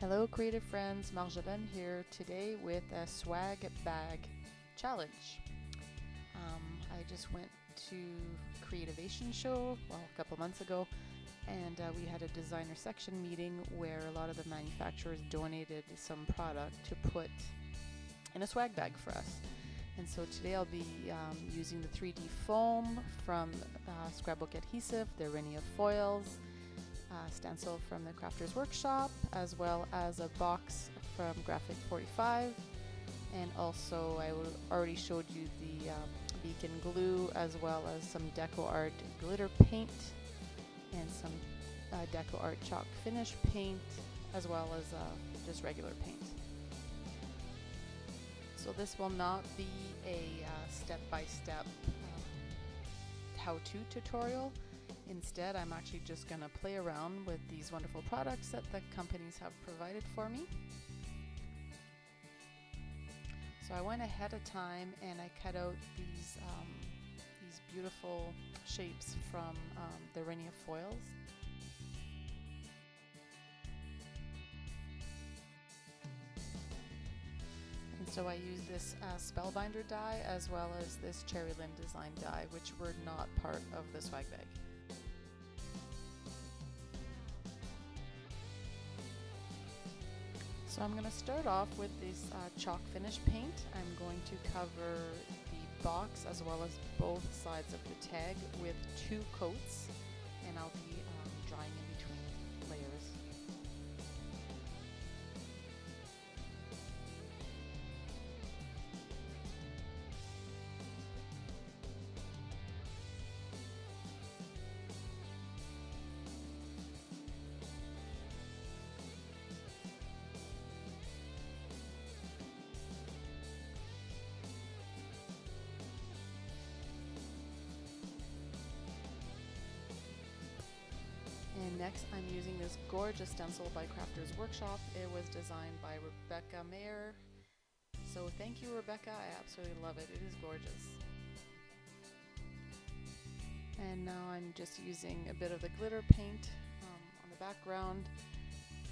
Hello creative friends, Marjolaine here today with a swag bag challenge. I just went to Creativation show, a couple months ago, and we had a designer section meeting where a lot of the manufacturers donated some product to put in a swag bag for us. And so today I'll be using the 3D foam from Scrapbook Adhesive, the Renia foils, stencil from the Crafters Workshop, as well as a box from Graphic 45, and also I already showed you the beacon glue, as well as some Deco Art glitter paint and some Deco Art chalk finish paint, as well as just regular paint. So this will not be a step-by-step how-to tutorial. Instead, I'm actually just going to play around with these wonderful products that the companies have provided for me. So I went ahead of time and I cut out these beautiful shapes from the Renia foils. And so I used this Spellbinder die as well as this Cherry Limb Design die, which were not part of the swag bag. So I'm going to start off with this chalk finish paint. I'm going to cover the box as well as both sides of the tag with 2 coats, and I'll be drying in between layers. And next I'm using this gorgeous stencil by Crafters Workshop. It was designed by Rebecca Mayer. So thank you, Rebecca, I absolutely love it. It is gorgeous. And now I'm just using a bit of the glitter paint on the background,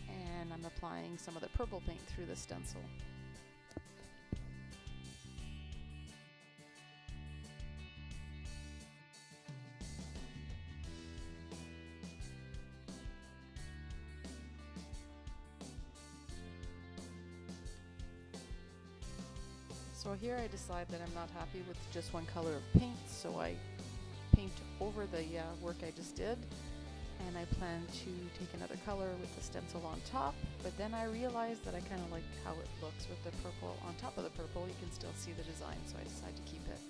and I'm applying some of the purple paint through the stencil. So here I decide that I'm not happy with just one color of paint, so I paint over the work I just did, and I plan to take another color with the stencil on top, but then I realized that I kind of like how it looks with the purple on top of the purple. You can still see the design, so I decided to keep it.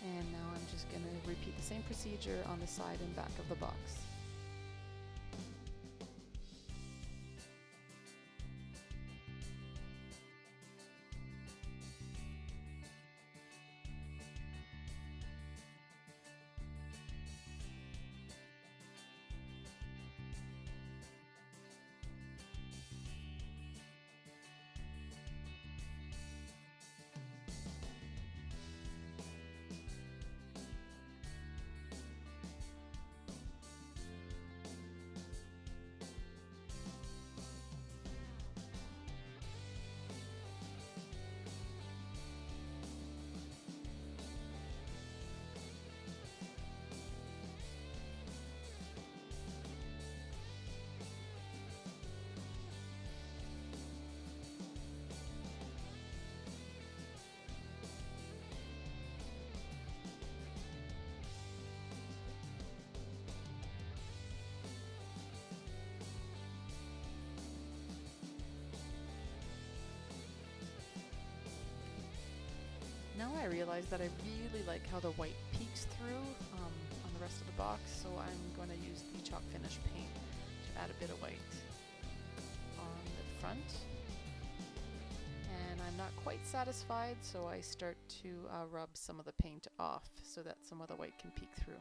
And now I'm just going to repeat the same procedure on the side and back of the box. Now I realize that I really like how the white peeks through on the rest of the box, so I'm going to use the chalk finish paint to add a bit of white on the front. And I'm not quite satisfied, so I start to rub some of the paint off so that some of the white can peek through.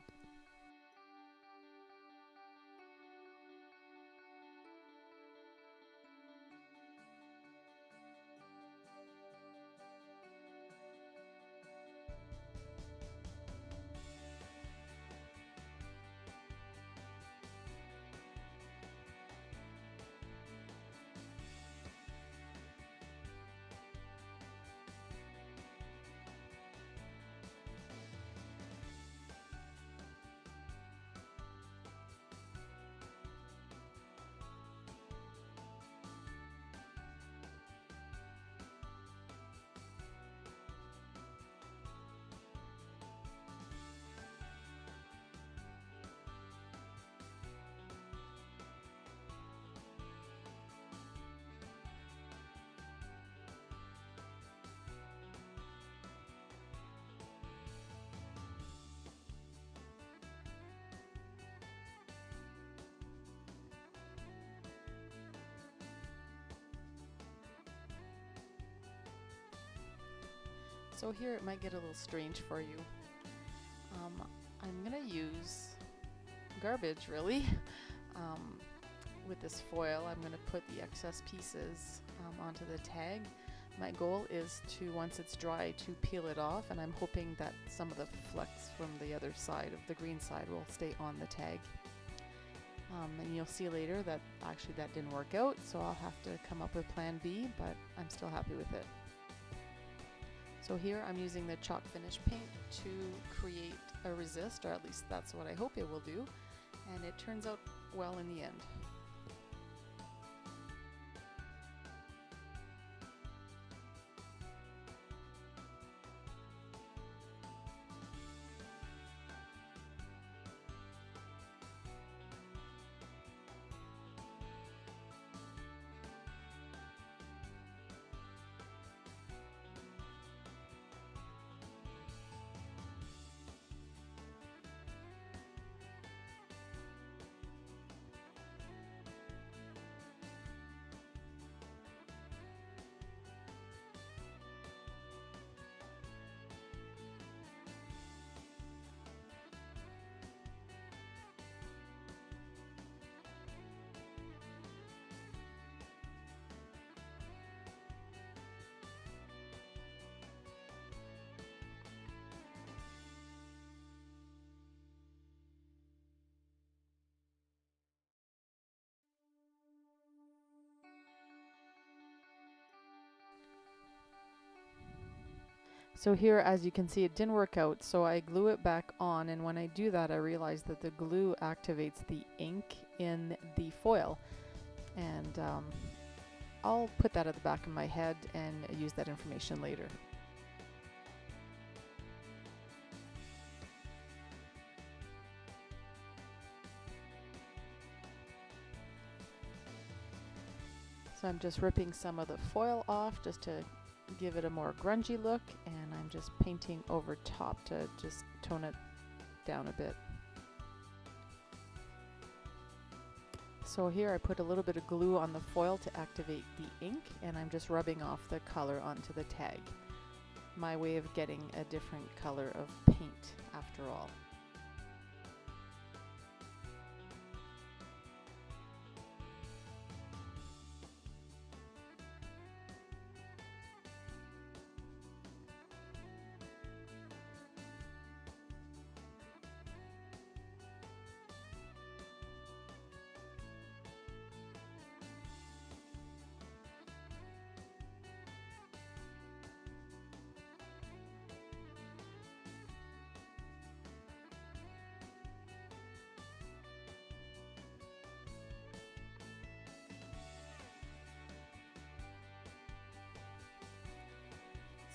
So here it might get a little strange for you. I'm gonna use garbage really. With this foil, I'm gonna put the excess pieces onto the tag. My goal is to, once it's dry, to peel it off, and I'm hoping that some of the flecks from the other side of the green side will stay on the tag. And you'll see later that actually that didn't work out, so I'll have to come up with plan B, but I'm still happy with it. So here I'm using the chalk finish paint to create a resist, or at least that's what I hope it will do, and it turns out well in the end. So here, as you can see, it didn't work out, so I glue it back on, and when I do that I realize that the glue activates the ink in the foil, and I'll put that at the back of my head and use that information later. So I'm just ripping some of the foil off just to give it a more grungy look, and I'm just painting over top to just tone it down a bit. So here I put a little bit of glue on the foil to activate the ink, and I'm just rubbing off the color onto the tag. My way of getting a different color of paint after all.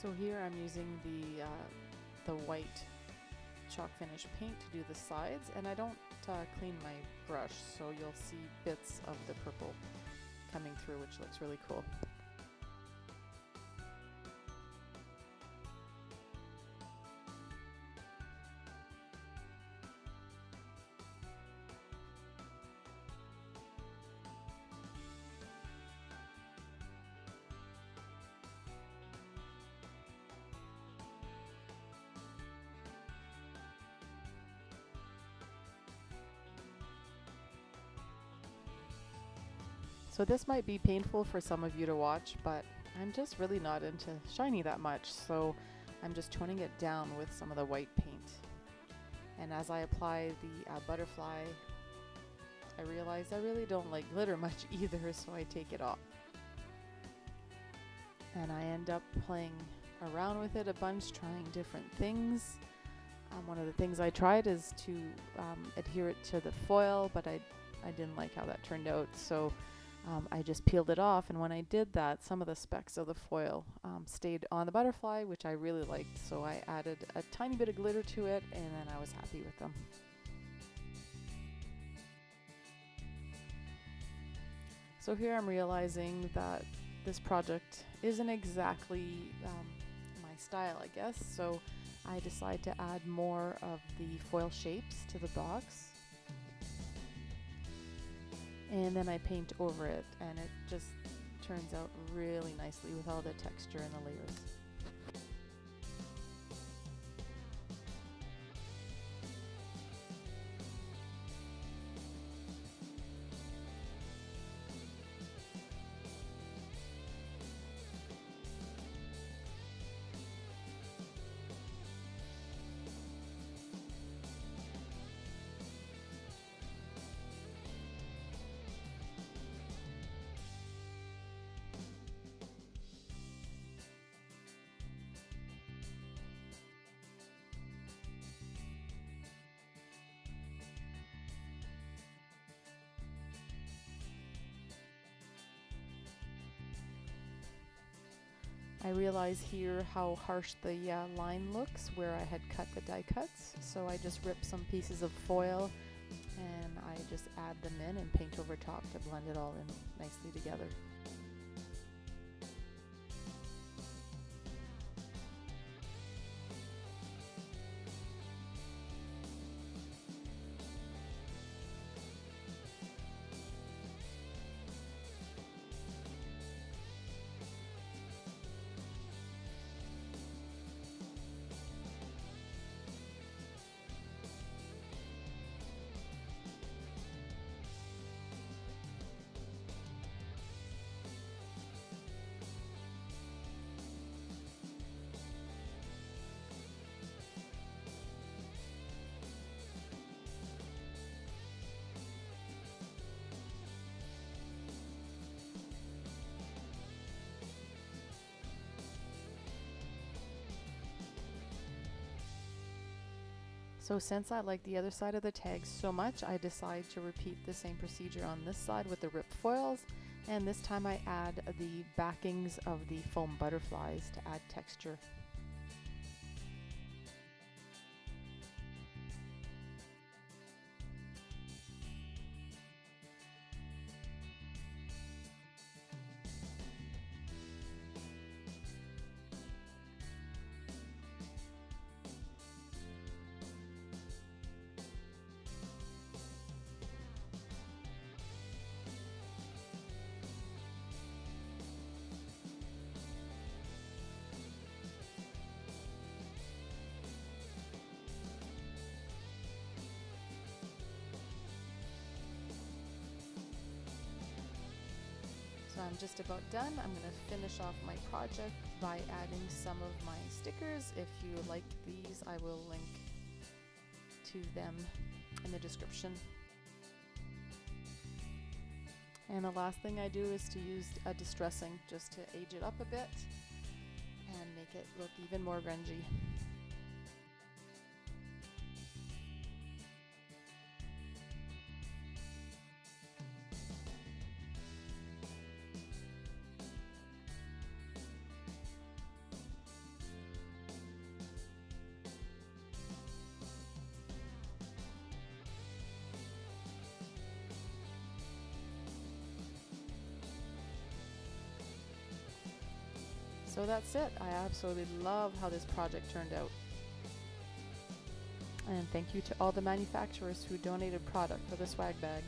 So here I'm using the white chalk finish paint to do the sides, and I don't clean my brush, so you'll see bits of the purple coming through, which looks really cool. So this might be painful for some of you to watch, but I'm just really not into shiny that much, so I'm just toning it down with some of the white paint. And as I apply the butterfly, I realize I really don't like glitter much either, so I take it off. And I end up playing around with it a bunch, trying different things. One of the things I tried is to adhere it to the foil, but I didn't like how that turned out, so I just peeled it off, and when I did that, some of the specks of the foil stayed on the butterfly, which I really liked, so I added a tiny bit of glitter to it, and then I was happy with them. So here I'm realizing that this project isn't exactly my style, I guess, so I decide to add more of the foil shapes to the box. And then I paint over it, and it just turns out really nicely with all the texture and the layers. I realize here how harsh the line looks where I had cut the die cuts, so I just ripped some pieces of foil and I just add them in and paint over top to blend it all in nicely together. So since I like the other side of the tag so much, I decide to repeat the same procedure on this side with the ripped foils, and this time I add the backings of the foam butterflies to add texture. So I'm just about done. I'm going to finish off my project by adding some of my stickers. If you like these, I will link to them in the description. And the last thing I do is to use a distressing just to age it up a bit and make it look even more grungy. So that's it. I absolutely love how this project turned out. And thank you to all the manufacturers who donated product for the swag bag.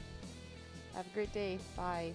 Have a great day. Bye.